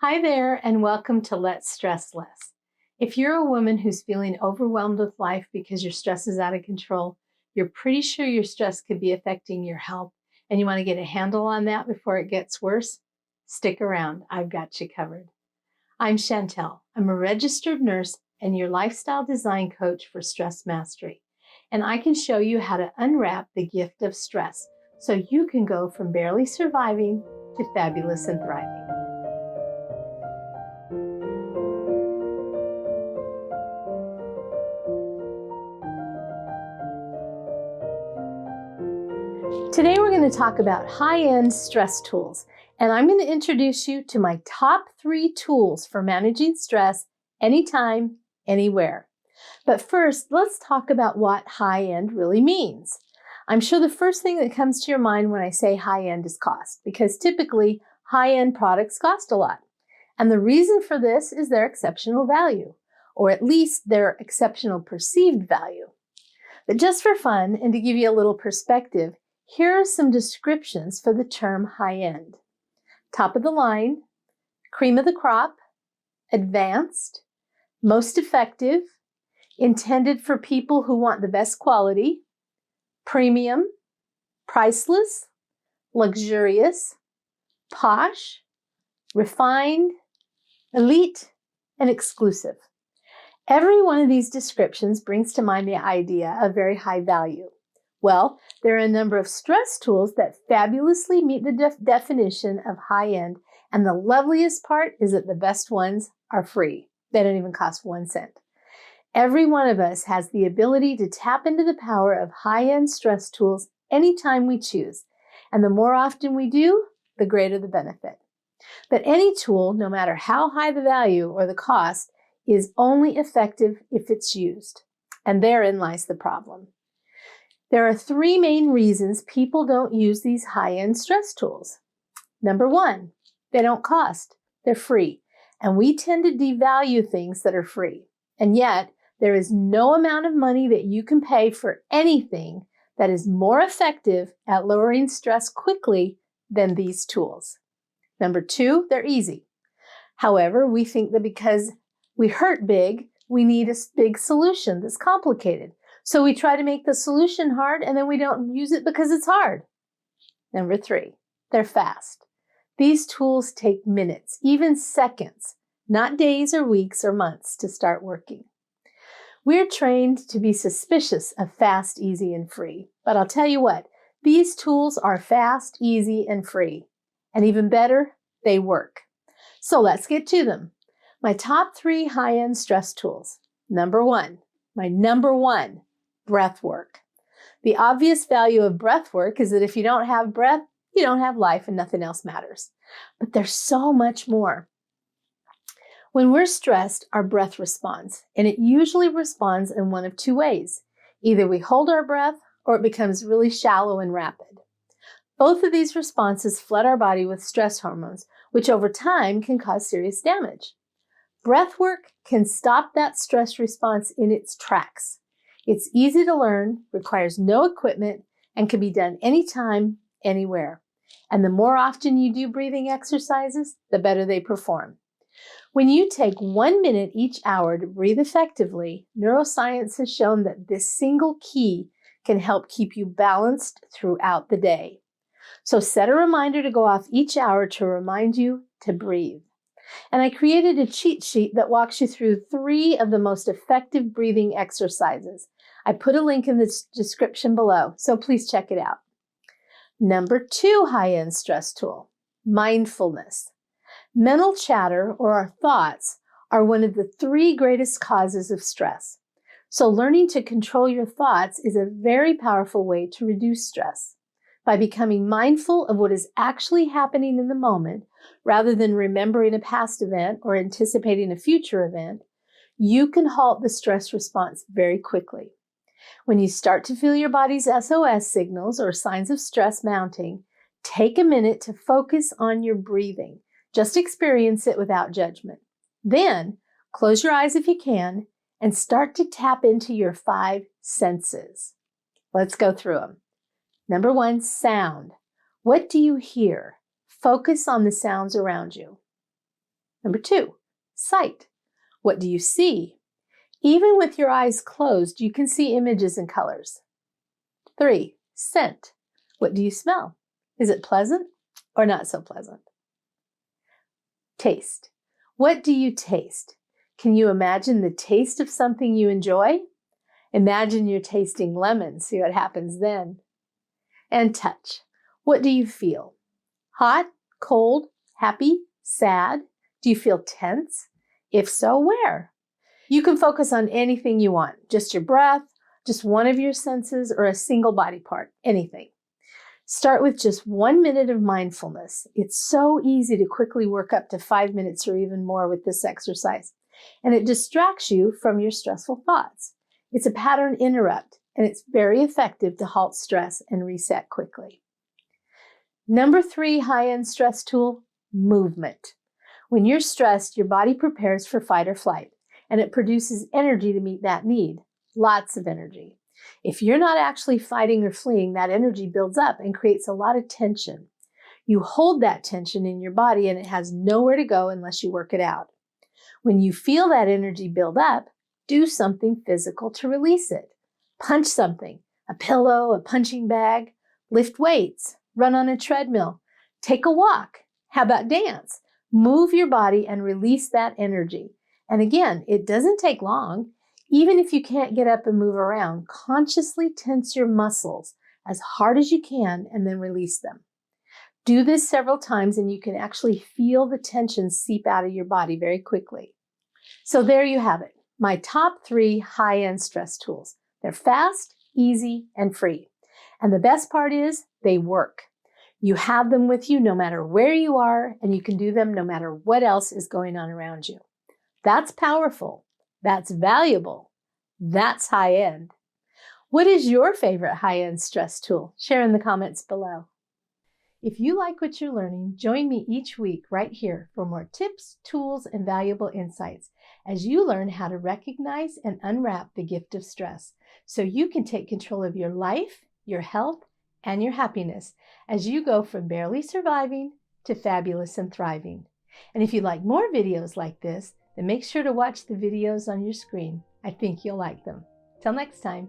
Hi there, and welcome to Let's Stress Less. If you're a woman who's feeling overwhelmed with life because your stress is out of control, you're pretty sure your stress could be affecting your health, and you want to get a handle on that before it gets worse, stick around. I've got you covered. I'm Chantal. I'm a registered nurse and your lifestyle design coach for stress mastery. And I can show you how to unwrap the gift of stress so you can go from barely surviving to fabulous and thriving. Today we're going to talk about high-end stress tools, and I'm going to introduce you to my top 3 tools for managing stress anytime, anywhere. But first, let's talk about what high-end really means. I'm sure the first thing that comes to your mind when I say high-end is cost, because typically high-end products cost a lot. And the reason for this is their exceptional value, or at least their exceptional perceived value. But just for fun and to give you a little perspective, here are some descriptions for the term high-end. Top of the line, cream of the crop, advanced, most effective, intended for people who want the best quality, premium, priceless, luxurious, posh, refined, elite, and exclusive. Every one of these descriptions brings to mind the idea of very high value. Well, there are a number of stress tools that fabulously meet the definition of high-end, and the loveliest part is that the best ones are free. They don't even cost 1 cent. Every one of us has the ability to tap into the power of high-end stress tools anytime we choose, and the more often we do, the greater the benefit. But any tool, no matter how high the value or the cost, is only effective if it's used, and therein lies the problem. There are 3 main reasons people don't use these high-end stress tools. Number 1, they don't cost. They're free. And we tend to devalue things that are free. And yet, there is no amount of money that you can pay for anything that is more effective at lowering stress quickly than these tools. Number 2, they're easy. However, we think that because we hurt big, we need a big solution that's complicated. So we try to make the solution hard, and then we don't use it because it's hard. Number 3, they're fast. These tools take minutes, even seconds, not days or weeks or months to start working. We're trained to be suspicious of fast, easy, and free. But I'll tell you what, these tools are fast, easy, and free. And even better, they work. So let's get to them. My top 3 high-end stress tools. Number 1, my number 1, breath work. The obvious value of breath work is that if you don't have breath, you don't have life and nothing else matters. But there's so much more. When we're stressed, our breath responds, and it usually responds in one of 2 ways. Either we hold our breath or it becomes really shallow and rapid. Both of these responses flood our body with stress hormones, which over time can cause serious damage. Breath work can stop that stress response in its tracks. It's easy to learn, requires no equipment, and can be done anytime, anywhere. And the more often you do breathing exercises, the better they perform. When you take 1 minute each hour to breathe effectively, neuroscience has shown that this single key can help keep you balanced throughout the day. So set a reminder to go off each hour to remind you to breathe. And I created a cheat sheet that walks you through 3 of the most effective breathing exercises. I put a link in the description below, so please check it out. Number 2 high-end stress tool, mindfulness. Mental chatter, or our thoughts, are one of the 3 greatest causes of stress. So learning to control your thoughts is a very powerful way to reduce stress. By becoming mindful of what is actually happening in the moment, rather than remembering a past event or anticipating a future event, you can halt the stress response very quickly. When you start to feel your body's SOS signals or signs of stress mounting, take a minute to focus on your breathing. Just experience it without judgment. Then, close your eyes if you can and start to tap into your 5 senses. Let's go through them. Number 1, sound. What do you hear? Focus on the sounds around you. Number 2, sight. What do you see? Even with your eyes closed, you can see images and colors. 3, scent. What do you smell? Is it pleasant or not so pleasant? Taste. What do you taste? Can you imagine the taste of something you enjoy? Imagine you're tasting lemon, see what happens then. And touch. What do you feel? Hot, cold, happy, sad? Do you feel tense? If so, where? You can focus on anything you want, just your breath, just one of your senses, or a single body part, anything. Start with just 1 minute of mindfulness. It's so easy to quickly work up to 5 minutes or even more with this exercise, and it distracts you from your stressful thoughts. It's a pattern interrupt, and it's very effective to halt stress and reset quickly. Number 3 high-end stress tool, movement. When you're stressed, your body prepares for fight or flight, and it produces energy to meet that need. Lots of energy. If you're not actually fighting or fleeing, that energy builds up and creates a lot of tension. You hold that tension in your body and it has nowhere to go unless you work it out. When you feel that energy build up, do something physical to release it. Punch something, a pillow, a punching bag, lift weights, run on a treadmill, take a walk. How about dance? Move your body and release that energy. And again, it doesn't take long. Even if you can't get up and move around, consciously tense your muscles as hard as you can and then release them. Do this several times and you can actually feel the tension seep out of your body very quickly. So there you have it, my top 3 high-end stress tools. They're fast, easy, and free. And the best part is they work. You have them with you no matter where you are, and you can do them no matter what else is going on around you. That's powerful. That's valuable. That's high-end. What is your favorite high-end stress tool? Share in the comments below. If you like what you're learning, join me each week right here for more tips, tools, and valuable insights as you learn how to recognize and unwrap the gift of stress so you can take control of your life, your health, and your happiness as you go from barely surviving to fabulous and thriving. And if you like more videos like this, then make sure to watch the videos on your screen. I think you'll like them. Till next time.